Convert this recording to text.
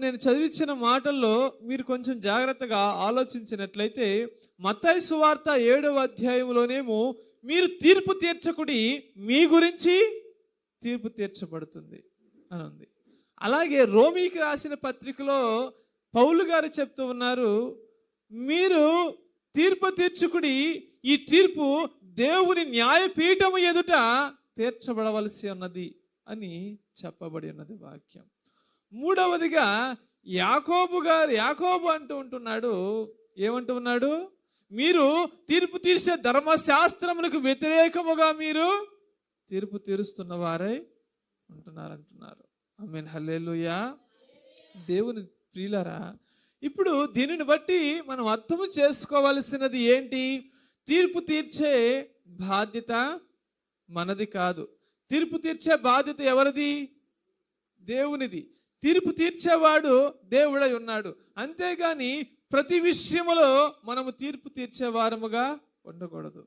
నేను చదివించిన మాటల్లో మీరు కొంచెం జాగ్రత్తగా ఆలోచించినట్లయితే మత్తయి సువార్త 7వ అధ్యాయంలోనేమో మీరు తీర్పు తీర్చకుడి, మీ గురించి తీర్పు తీర్చబడుతుంది అని ఉంది. అలాగే రోమీకి రాసిన పత్రికలో పౌలు గారు చెప్తూ ఉన్నారు, మీరు తీర్పు తీర్చుకుడి, ఈ తీర్పు దేవుని న్యాయపీఠము ఎదుట తీర్చబడవలసి ఉన్నది అని చెప్పబడి ఉన్నది వాక్యం. మూడవదిగా యాకోబు అంటూ ఉంటున్నాడు, ఏమంటూ ఉన్నాడు, మీరు తీర్పు తీర్చే ధర్మశాస్త్రములకు వ్యతిరేకముగా మీరు తీర్పు తీరుస్తున్న వారై ఉంటున్నారంటున్నారు. ఆమేన్, హల్లెలూయా. దేవుని ప్రియులారా, ఇప్పుడు దీనిని బట్టి మనం అర్థం చేసుకోవలసినది ఏంటి? తీర్పు తీర్చే బాధ్యత మనది కాదు. తీర్పు తీర్చే బాధ్యత ఎవరిది? దేవునిది. తీర్పు తీర్చేవాడు దేవుడై ఉన్నాడు. అంతేగాని ప్రతి విషయములో మనము తీర్పు తీర్చే వారముగా ఉండకూడదు.